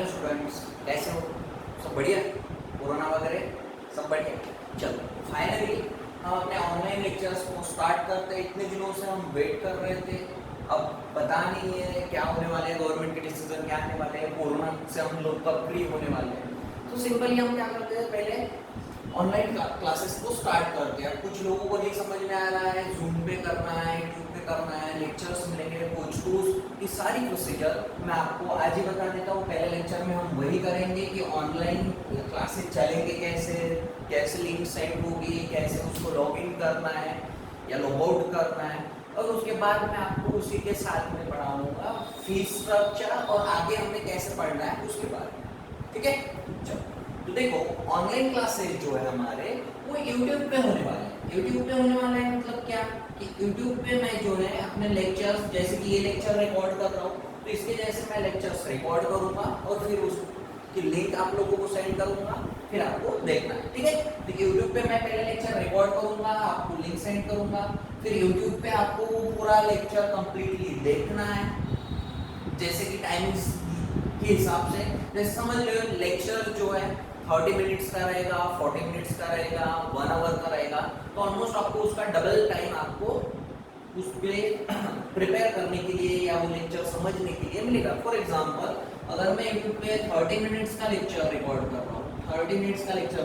Hello students, कैसे हो? सब बढ़िया? कोरोना वगैरह सब बढ़िया? चलो फाइनली हम अपने ऑनलाइन लेक्चर्स को स्टार्ट करते हैं। इतने दिनों से हम वेट कर रहे थे, अब पता नहीं है क्या होने वाले हैं, गवर्नमेंट के डिसीजन क्या आने वाले हैं, कोरोना से हम लोग कब फ्री होने वाले हैं। तो सिंपली हम क्या करते हैं, पहले ऑनलाइन क्लासेस को स्टार्ट करते हैं। कुछ लोगों को नहीं समझ में आ रहा है, जूम पे करना है, यूट्यूब पे करना है, लेक्चर्स मिलेंगे, कोच टूल्स, ये सारी प्रोसीजर मैं आपको आज ही बता देता हूँ। पहले लेक्चर में हम वही करेंगे कि ऑनलाइन क्लासेस चलेंगे कैसे, कैसे लिंक सेंड होगी, कैसे उसको लॉगिन करना है या लॉग आउट करना है, और उसके बाद मैं आपको उसी के साथ में पढ़ाऊंगा फीस स्ट्रक्चर और आगे हमें कैसे पढ़ना है उसके बारे में। ठीक है, चलो। तो देखो, ऑनलाइन क्लासेस जो है हमारे वो यूट्यूब पे होने वाले हैं। यूट्यूब पे होने वाले हैं मतलब क्या कि यूट्यूब पे मैं जो है अपने लेक्चर्स, जैसे कि ये लेक्चर रिकॉर्ड कर रहा हूँ, तो इसके जैसे मैं लेक्चर्स रिकॉर्ड करूँगा और फिर उसकी लिंक आप लोगों को सेंड करूँगा, फिर आपको देखना है। ठीक है, तो यूट्यूब पे मैं पहले लेक्चर रिकॉर्ड करूँगा, आपको लिंक सेंड करूँगा, फिर यूट्यूब पे आपको पूरा लेक्चर कंप्लीटली देखना है, जैसे कि टाइमिंग्स के हिसाब से। जैसे समझ लो लेक्चर जो है 30 मिनट्स का रहेगा, 40 मिनट्स का रहेगा, 1 आवर का रहेगा, तो ऑलमोस्ट आपको उसका डबल टाइम आपको उस पर प्रिपेयर करने के लिए या वो लेक्चर समझने के लिए मिलेगा। फॉर एग्जांपल, अगर मैं यूट्यूब पे 30 मिनट्स का लेक्चर रिकॉर्ड कर रहा हूँ, 30 मिनट्स का लेक्चर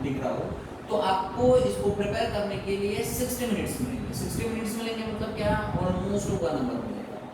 लिख रहा हूँ, तो आपको इसको प्रिपेयर करने के लिए 60 मिनट्स मिलेंगे। 60 मिनट्स मिलेंगे मतलब क्या, ऑलमोस्ट 1 आवर मिलेगा।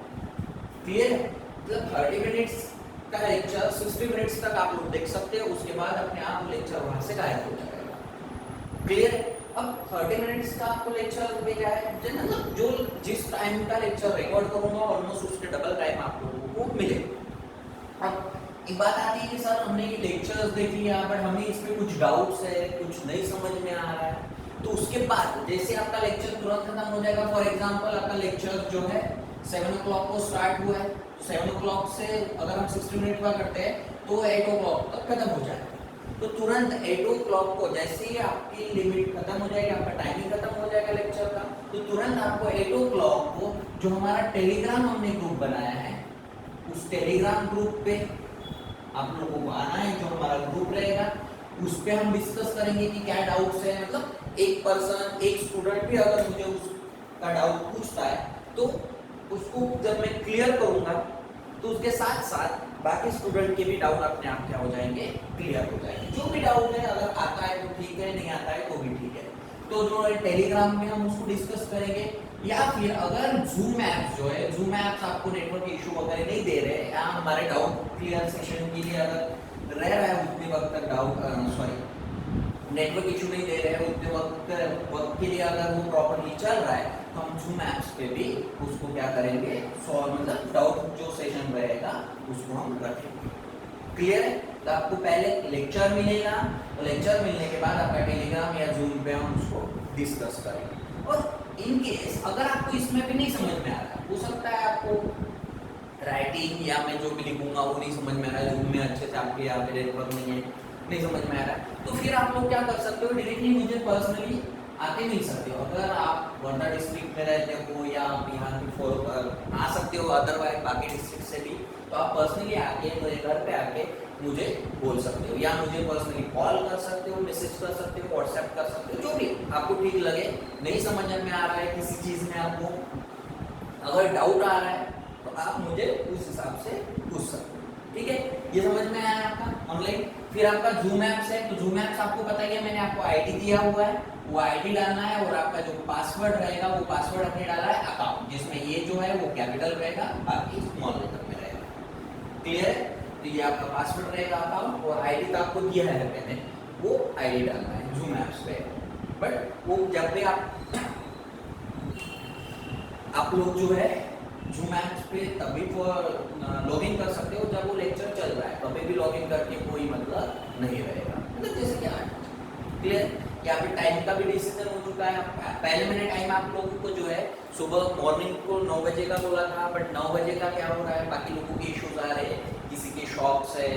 क्लियर है? मतलब 30 मिनट्स का लेक्चर 60 मिनट्स तक आप लोग देख सकते हैं, उसके बाद अपने आप लेक्चर वहां से गायब हो जाएगा। क्लियर है? अब 30 मिनट्स का आपको लेक्चर भेजा है, मतलब जो जिस टाइम का लेक्चर रिकॉर्ड करूंगा ऑलमोस्ट उसके डबल टाइम आप लोगों को मिलेगा। अब एक बात आती है कि सर हमने ये लेक्चर्स देख लिया बट हमें इसमें कुछ डाउट्स है, कुछ नहीं समझ में आ रहा है, तो उसके बाद जैसे आपका लेक्चर तुरंत खत्म हो जाएगा। फॉर एग्जाम्पल, आपका लेक्चर जो है 7 o'clock को स्टार्ट हुआ है, 7 o'clock से अगर हम 60 मिनट का करते हैं तो 8 o'clock तक खत्म हो जाएगा। तो तुरंत 8 o'clock को जैसे ही आपकी लिमिट खत्म हो जाएगी, आपका टाइमिंग खत्म हो जाएगा लेक्चर का, तो तुरंत आपको 8 o'clock को जो हमारा टेलीग्राम हमने ग्रुप बनाया है, उस टेलीग्राम ग्रुप पे आप लोगों को आना है। जो हमारा ग्रुप रहेगा उस पे हम डिस्कस करेंगे कि क्या डाउट्स है। मतलब एक पर्सन, एक स्टूडेंट भी अगर मुझे उसका डाउट पूछता है तो उसको जब मैं क्लियर करूंगा तो उसके साथ साथ बाकी स्टूडेंट के भी डाउट अपने आप क्या हो जाएंगे, क्लियर हो जाएंगे। जो भी डाउट है अगर आता है तो ठीक है, नहीं आता है तो भी ठीक है। तो जो टेलीग्राम में हम उसको डिस्कस करेंगे, या फिर अगर जूम ऐप्स जो है, जूम ऐप्स आपको नेटवर्क इशू वगैरह नहीं दे रहे या हमारे डाउट क्लियर सेशन के लिए अगर रह रहा है उतने वक्त तक नेटवर्क इशू नहीं दे रहे हैं उतने वक्त के लिए अगर वो प्रॉपर्ली चल रहा है, तो हम जूम ऐप्स पे भी उसको क्या करेंगे, सॉल्व, मतलब डाउट जो सेशन रहेगा उसको हम रखेंगे। क्लियर है? तो आपको पहले लेक्चर मिलेगा और लेक्चर मिलने के बाद आपका टेलीग्राम या जूम पे हम उसको डिस्कस करेंगे। और इन केस अगर आपको इसमें भी नहीं समझ में आ रहा है, हो सकता है आपको राइटिंग या मैं जो भी लिखूंगा वो नहीं समझ में आ रहा है, जूम में अच्छे से आपके यहाँ पे नेटवर्क नहीं समझ में आ रहा है, तो फिर आप लोग क्या कर सकते हो, डायरेक्टली मुझे पर्सनली आके मिल सकते हो। अगर आप वर्धा डिस्ट्रिक्ट में रहते हो या आप यहाँ की फॉलो कर आ सकते हो, अदरवाइज बाकी डिस्ट्रिक्ट से भी, तो आप पर्सनली आके मेरे घर पे आके मुझे बोल सकते हो, या मुझे पर्सनली कॉल कर सकते हो, मैसेज कर सकते हो, व्हाट्सएप कर सकते हो, जो भी आपको ठीक लगे। नहीं समझ में आ रहा है किसी चीज़ में, आपको अगर डाउट आ रहा है तो आप मुझे उस हिसाब से पूछ सकते हो। ठीक है, ये समझ में आया आपका ऑनलाइन। फिर आपका जूम ऐप्स है, तो जूम ऐप्स आपको पता ही है, मैंने आपको आईडी दिया हुआ है, वो आईडी डालना है और आपका जो पासवर्ड रहेगा वो पासवर्ड आपने डाला है अकाउंट, जिसमें ये जो है वो कैपिटल रहेगा, बाकी स्मॉल लेटर में रहेगा। क्लियर है? तो ये आपका पासवर्ड रहेगा अकाउंट, और आईडी तो आपको दिया है मैंने, वो आईडी डालना है जूम ऐप्स पे। बट वो जब भी आप लोग जो है जूम ऐप्स पे तभी लॉगिन कर सकते हो जब वो लेक्चर चल रहा है, कभी भी लॉगिन करके कोई मतलब नहीं रहेगा। मतलब जैसे कि 8, क्लियर? यहाँ पे टाइम का भी डिसीजन हो चुका है। पहले मैंने टाइम आप लोगों को जो है सुबह मॉर्निंग को 9 बजे का बोला था, बट 9 बजे का क्या हो रहा है, बाकी लोगों के इश्यूज आ रहे हैं, किसी के शॉप्स है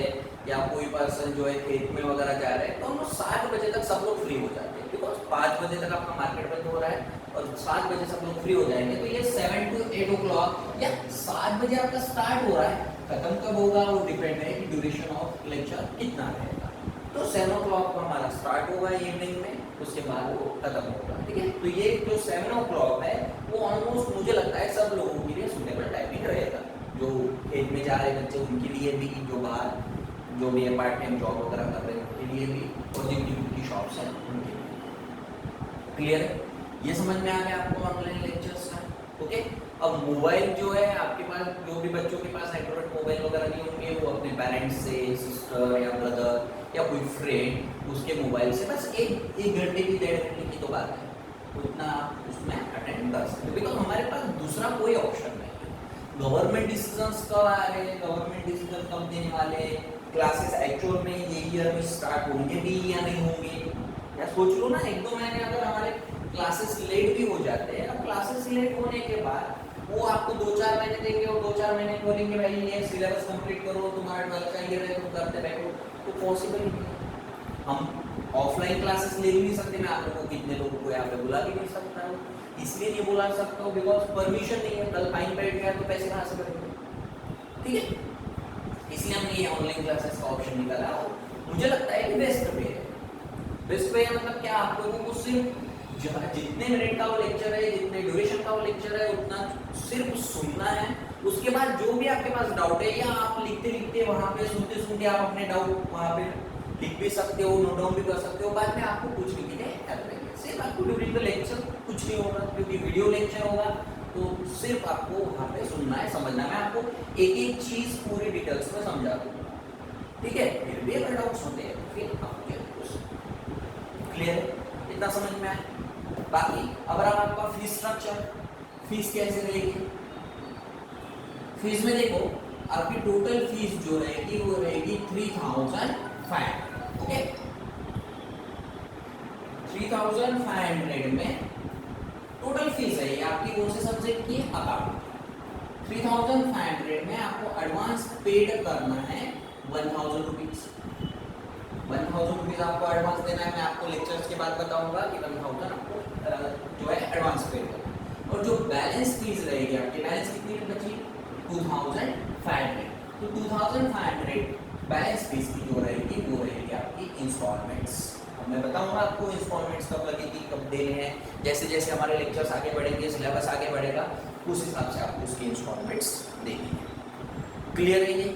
या कोई पर्सन जो है खेत में वगैरह जा रहे हैं, तो हम 7 बजे तक सब लोग फ्री हो जाते हैं, बिकॉज 5 बजे तक आपका मार्केट बंद हो रहा है, और 7 बजे सब लोग फ्री हो जाएंगे, तो ये 7 to 8 o'clock या 7 बजे आपका स्टार्ट हो रहा है, खत्म कब होगा वो डिपेंड है कि ड्यूरेशन ऑफ लेक्चर कितना रहेगा। तो 7 o'clock को हमारा स्टार्ट होगा इवनिंग में, उसके बाद वो खत्म होगा, ठीक है। तो ये जो 7 o'clock है वो ऑलमोस्ट मुझे लगता है सब लोगों के लिए सुटेबल टाइमिंग रहेगा, जो खेत में जा रहे बच्चे उनके लिए भी, जो बाहर जो भी पार्ट टाइम जॉब वगैरह कर रहे हैं उनके लिए भी, और जिनकी शॉप्स हैं उनके लिए। क्लियर है? ये समझ में आ गया आपको ऑनलाइन लेक्चर्स का? ओके। अब मोबाइल जो है आपके पास, जो भी बच्चों के पास एंड्रॉइड मोबाइल वगैरह नहीं होंगे, वो अपने पेरेंट्स से, सिस्टर या ब्रदर या कोई फ्रेंड उसके मोबाइल से बस एक घंटे की 1.5 घंटे की तो बात है, उतना आप उसमें अटेंड कर सकते हो, बिकॉज हमारे पास दूसरा कोई ऑप्शन नहीं है। गवर्नमेंट डिसीजंस कब आ रहे हैं, गवर्नमेंट डिसीजन कब देने वाले, क्लासेस एक्चुअल में ये ईयर में स्टार्ट होंगे भी या नहीं होंगे, या सोच लो ना 1-2 महीने अगर हमारे क्लासेस लेट भी हो जाते हैं, अब क्लासेस लेट होने के बाद वो आपको 2-4 महीने देंगे और 2-4 महीने बोलेंगे भाई ये सिलेबस कंप्लीट करो, तुम्हारा 12 का ईयर है, तुम करते बैठो, तो पॉसिबल नहीं है। हम ऑफलाइन क्लासेस ले भी नहीं सकते, मैं आप लोगों को कितने लोगों को यहाँ पे बुला भी नहीं सकता हूँ, इसलिए नहीं बुला सकता हूँ बिकॉज परमिशन नहीं है, कल फाइन बैठ गया तो पैसे कहाँ से भरेंगे, ठीक है। इसलिए हमने ये ऑनलाइन क्लासेस का ऑप्शन निकाला, मुझे लगता है कि बेस्ट वे है। बेस्ट वे मतलब क्या, आप लोगों को सिर्फ जितने मिनट का वो लेक्चर है, जितने ड्यूरेशन का वो लेक्चर है, उतना सिर्फ सुनना है। उसके बाद जो भी आपके पास डाउट है, या आप लिखते लिखते वहाँ पे सुनते सुनते आप अपने डाउट वहाँ पे लिख भी सकते हो, नोट डाउन भी कर सकते हो, बाद में आपको कुछ भी कर लेंगे। सिर्फ आपको ड्यूरिंग द लेक्चर कुछ नहीं होगा, क्योंकि वीडियो लेक्चर होगा, तो सिर्फ आपको वहाँ पे सुनना है, समझना है। मैं आपको एक एक चीज पूरी डिटेल्स में समझा दूंगा, ठीक है। फिर भी अगर डाउट्स होते हैं फिर आपके क्लियर है, इतना समझ में आए। बाकी अगर आपका फीस स्ट्रक्चर, फीस कैसे रहेगी, फीस में देखो आपकी टोटल फीस जो रहेगी वो रहेगी 3,500, ओके। 3,500 में टोटल फीस है, ये आपकी कौन से सब्जेक्ट की, अकाउंट। 3,500 में आपको एडवांस पेड करना है 1,000 रुपीज। 1,000 रुपीज आपको एडवांस देना है, मैं आपको लेक्चर्स के बाद बताऊंगा कि 1,000 आपको जो है एडवांस पे करना। और जो बैलेंस फीस रहेगी आपकी, बैलेंस कितनी बची, 2,500, तो 2,500 बैलेंस फीस की जो रहेगी वो रहेगी आपकी इंस्टॉलमेंट्स। अब मैं बताऊंगा आपको इंस्टॉलमेंट्स कब लगेगी, कब देने हैं, जैसे जैसे हमारे लेक्चर्स आगे बढ़ेंगे, सिलेबस आगे बढ़ेगा, उस हिसाब से आपको उसकी इंस्टॉलमेंट्स देनी है। क्लियर है ये?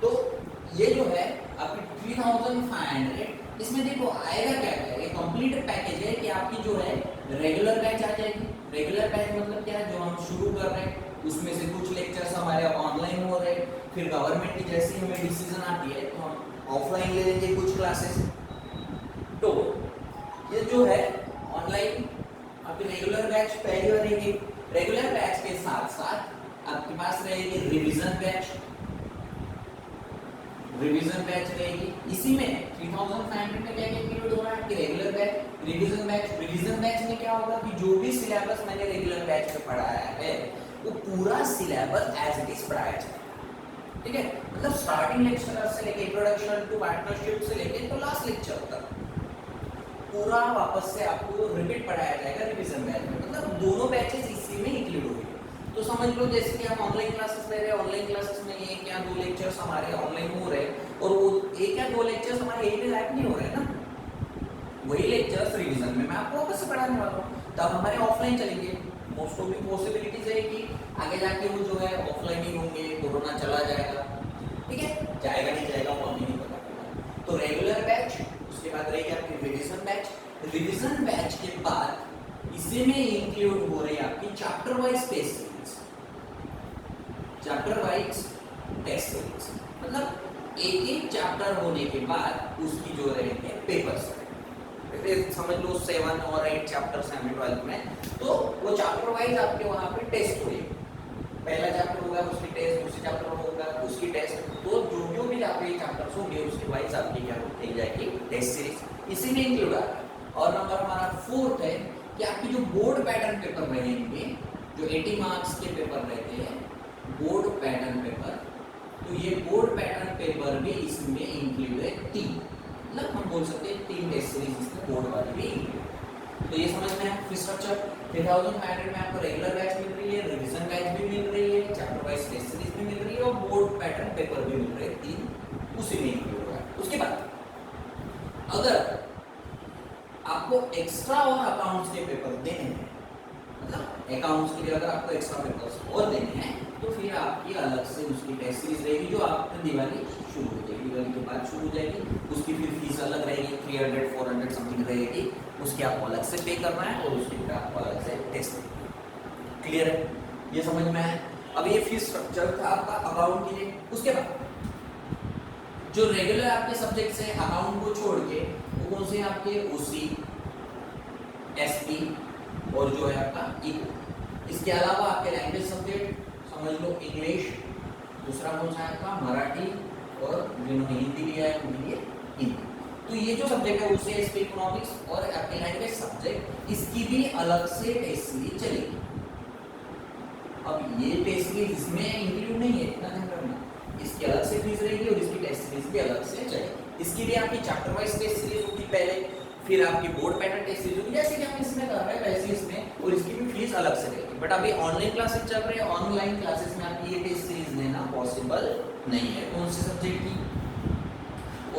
तो ये जो है आपकी 3,500, इसमें देखो आएगा क्या क्या, ये कंप्लीट पैकेज है कि आपकी जो है रेगुलर बैच आ जाएगी। रेगुलर बैच मतलब क्या है, जो हम शुरू कर रहे हैं उसमें से कुछ लेक्चर्स हमारे ऑनलाइन हो रहे हैं, फिर गवर्नमेंट की जैसी हमें डिसीजन आती है तो हम ऑफलाइन ले लेंगे कुछ क्लासेस। तो ये जो है ऑनलाइन आपकी रेगुलर बैच पहली बार रहेगी। रेगुलर बैच के साथ साथ आपके पास रहेगी रिवीजन बैच, रिवीजन बैच रहेगी। इसी में 3,500 में क्या क्या इंक्लूड हो रहा है कि regular batch, revision batch. Revision batch में क्या होगा कि जो भी सिलेबस मैंने रेगुलर बैच में पढ़ाया है वो पूरा सिलेबस एज इट इज पढ़ाया जाएगा, ठीक है। मतलब स्टार्टिंग लेक्चर से लेके इंट्रोडक्शन टू पार्टनरशिप से लेके तो लास्ट लेक्चर तक पूरा वापस से आपको रिपीट पढ़ाया जाएगा रिवीजन बैच में। मतलब दोनों बैचेस इसी में इंक्लूड होंगे। तो समझ लो जैसे कि हम ऑनलाइन क्लासेस ले रहे हैं, ऑनलाइन क्लासेस में एक या दो लेक्चर्स हमारे ऑनलाइन हो रहे हैं और वो एक या दो लेक्चर्स हमारे एक लाइफ नहीं हो रहे हैं ना, वही लेक्चर्स रिवीजन में मैं आपको वापस से पढ़ाने वाला हूँ, तब हमारे ऑफलाइन चलेंगे। मोस्ट ऑफ द पॉसिबिलिटीज है कि आगे जाके वो जो है ऑफलाइन ही होंगे, कोरोना चला जाएगा, ठीक है, जाएगा नहीं जाएगा वो हमें नहीं पता। तो रेगुलर बैच, उसके बाद रहेगी आपकी रिवीजन बैच। रिवीजन बैच के बाद इसी में इंक्लूड हो रही है आपकी chapter wise test series, chapter wise test series. मतलब एक एक चैप्टर होने के बाद उसकी जो रहेंगे पेपर्स, समझ लो 7 और 8 चैप्टर्स हैं 12 में, तो वो चैप्टर वाइज आपके वहाँ पे टेस्ट होगी। पहला चैप्टर होगा उसकी टेस्ट, दूसरी चैप्टर होगा उसकी टेस्ट, तो जो भी आपके चैप्टर्स होंगे उसके वाइज आपकी क्या होती जाएगी टेस्ट सीरीज, इसी में इंक्लूड आ रहा है। और नंबर हमारा 4th है कि आपकी जो बोर्ड पैटर्न पेपर रहेंगे, जो 80 मार्क्स के पेपर रहते हैं बोर्ड पैटर्न पेपर, तो ये बोर्ड पैटर्न पेपर भी इसमें इंक्लूड है 3, मतलब हम बोल सकते हैं 3 टेस्ट सीरीज इसमें बोर्ड वाली भी इंक्लूड। तो ये समझ में है फीस स्ट्रक्चर। 3500 में आपको रेगुलर बैच मिल रही है, रिवीजन बैच भी मिल रही है, चैप्टर वाइज टेस्ट सीरीज भी मिल रही है और बोर्ड पैटर्न पेपर भी मिल रहे हैं, 3 उसी में इंक्लूड हुआ है। उसके बाद अगर आपको एक्स्ट्रा और अकाउंट्स के पेपर देने हैं, मतलब अकाउंट्स के लिए अगर आपको एक्स्ट्रा पेपर्स और देने हैं तो फिर आपकी अलग से उसकी टेस्ट सीरीज रहेगी जो आपकी दिवाली शुरू हो जाएगी, दिवाली के बाद शुरू हो जाएगी। उसकी फिर फीस अलग रहेगी, 300 400 समथिंग रहेगी, उसकी आपको अलग से पे करना है और उसकी फिर आपको अलग से टेस्ट। क्लियर है, ये समझ में है। अब ये फीस स्ट्रक्चर था आपका अकाउंट के लिए। उसके बाद जो रेगुलर आपके सब्जेक्ट्स है अकाउंट को छोड़ के, वो कौन से आपके ओसी, एसपी और जो है आपका इको। इसके अलावा आपके लैंग्वेज सब्जेक्ट समझ लो इंग्लिश, दूसरा कौन सा है आपका मराठी, और जिन्होंने हिंदी लिया है उनके लिए हिंदी। तो ये जो सब्जेक्ट है उससे एसपी इकोनॉमिक्स और आपके लैंग्वेज सब्जेक्ट, इसकी भी अलग से टेस्ट सीरीज चलेगी। अब ये टेस्ट सीरीज इसमें इंक्लूड नहीं है, इतना ध्यान रखना, इसकी अलग से फीस रहेगी और इसकी टेस्ट सीरीज भी अलग से चलेगी। इसकी भी आपकी चैप्टर वाइज टेस्ट सीरीज होगी पहले, फिर आपकी बोर्ड पैटर्न टेस्ट सीरीज होगी, जैसे कि हम इसमें कर रहे हैं वैसे इसमें, और इसकी भी फीस अलग से रहेगी। बट अभी ऑनलाइन क्लासेस चल रहे हैं, ऑनलाइन क्लासेस में आपकी ये टेस्ट सीरीज लेना पॉसिबल नहीं है। कौन से सब्जेक्ट की?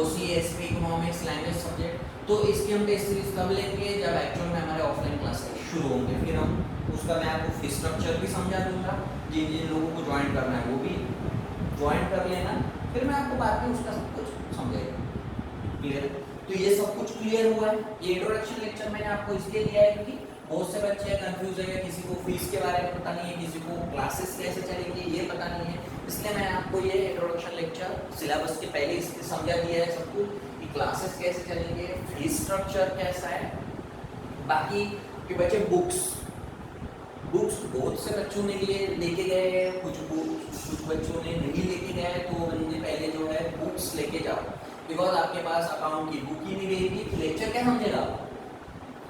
ओसी, एसपी, इकोनॉमिक्स, लैंग्वेज सब्जेक्ट। तो इसकी हम टेस्ट सीरीज कब लेंगे? जब एक्चुअल में हमारे ऑफलाइन क्लासेस शुरू होंगे, फिर हम उसका मैं आपको फीस स्ट्रक्चर भी समझा दूंगा। जिन जिन लोगों को ज्वाइन करना है वो भी ज्वाइन कर लेना, फिर मैं आपको बाद में उसका सब कुछ समझाऊंगा। क्लियर? तो ये सब कुछ क्लियर हुआ है। ये इंट्रोडक्शन लेक्चर मैंने आपको इसलिए दिया है क्योंकि बहुत से बच्चे कंफ्यूज है, किसी को फीस के बारे में पता नहीं है, किसी को क्लासेस कैसे चलेंगी ये पता नहीं है। इसलिए मैं आपको ये इंट्रोडक्शन लेक्चर सिलेबस के पहले इसलिए समझा दिया है सब कुछ कि क्लासेस कैसे चलेंगे, फीस स्ट्रक्चर कैसा है। बाकी के बच्चे बुक्स बहुत से बच्चों ने लिए लेके गए हैं, कुछ बच्चों ने नहीं लेके गए, तो उन्होंने पहले जो है बुक्स लेके जाओ, बिकॉज आपके पास अकाउंट की बुक ही नहीं रहेगी तो लेक्चर क्या समझेगा?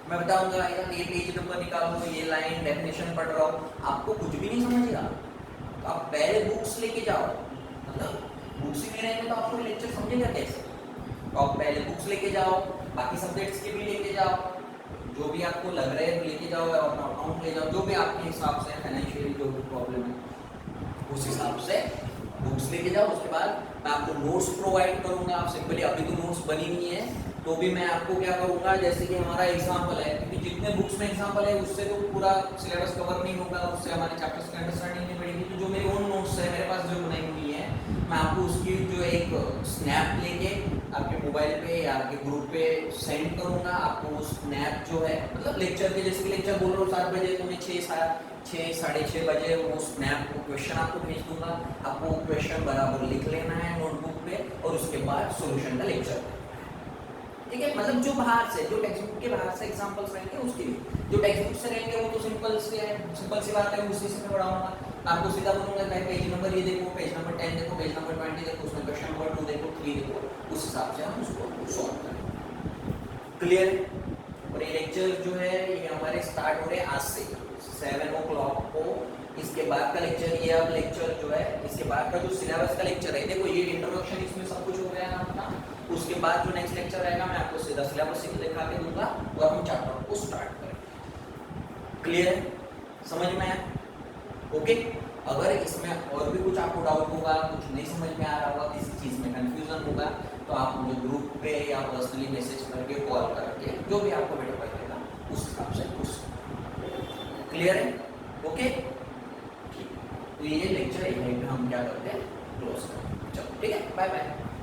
मैं बताऊंगा यार ये पेज नंबर निकालो, ये लाइन डेफिनेशन पढ़ रहा हूँ, आपको कुछ भी नहीं समझेगा। तो आप पहले बुक्स लेके जाओ, मतलब बुक्स ही नहीं रहेंगे तो आपको लेक्चर समझेगा कैसे? तो आप पहले बुक्स लेके जाओ, बाकी सब्जेक्ट्स के भी लेके जाओ, जो भी आपको लग रहा है लेके जाओ, अपना अकाउंट ले जाओ, जो भी आपके हिसाब से फाइनेंशियली जो भी प्रॉब्लम है उस हिसाब से बुक्स लेके जाओ। उसके बाद मैं आपको नोट्स प्रोवाइड करूंगा। आप सिंपली अभी तो नोट्स बनी नहीं है तो भी मैं आपको क्या करूंगा, जैसे कि हमारा एग्जाम्पल है, क्योंकि जितने बुक्स में एग्जाम्पल है उससे तो पूरा सिलेबस कवर नहीं होगा, उससे हमारे चैप्टर्स की अंडरस्टैंडिंग नहीं बढ़ेगी। तो जो मेरी ओन नोट्स है मेरे पास जो बनाई हुई है, मैं आपको उसकी जो एक स्नैप लेके आपके मोबाइल पे या आपके ग्रुप पे सेंड करूंगा। आपको वो स्नैप जो है, मतलब लेक्चर के जैसे कि लेक्चर बोल रहा हूँ 7 बजे, तो मैं 6 साढ़े 6 बजे वो स्नैप क्वेश्चन आपको भेज दूंगा। आपको क्वेश्चन बराबर लिख लेना है नोटबुक पे और उसके बाद सॉल्यूशन का लेक्चर, ठीक है? मतलब जो बाहर से, जो टेक्स्ट बुक के बाहर से एग्जांपल्स रहेंगे उसके लिए, जो टेक्स्ट बुक से रहेंगे वो तो सिंपल सी बात है, उसी से मैं पढ़ाऊंगा। आपको सीधा बोलूंगा भाई पेज नंबर ये देखो, पेज नंबर 10 देखो, पेज नंबर 20 देखो, उसमें क्वेश्चन नंबर 2 देखो, 3 देखो, उस हिसाब से हम उसको सॉल्व करेंगे। क्लियर? और ये लेक्चर जो है ये हमारे स्टार्ट हो रहे हैं आज से 7 o'clock को। इसके बाद का लेक्चर, ये अब लेक्चर जो है इसके बाद का जो सिलेबस का लेक्चर है, देखो ये इंट्रोडक्शन इसमें सब कुछ हो गया है आपका। उसके बाद जो नेक्स्ट लेक्चर रहेगा मैं आपको सीधा सिलेबस दिखा के दूंगा और हम चैप्टर को स्टार्ट करेंगे। क्लियर है? समझ में आया? ओके। अगर इसमें और भी कुछ आपको डाउट होगा, कुछ नहीं समझ में आ रहा होगा, किसी चीज़ में कंफ्यूजन होगा, तो आप मुझे ग्रुप पे या पर्सनली मैसेज करके, कॉल करके, जो भी आपको बेटर लगेगा उस हिसाब से पूछ सकते हैं। क्लियर है? ओके। तो ये लेक्चर यहीं पे हम क्या करते हैं, क्लोज करते हैं। चलो ठीक है, बाय बाय।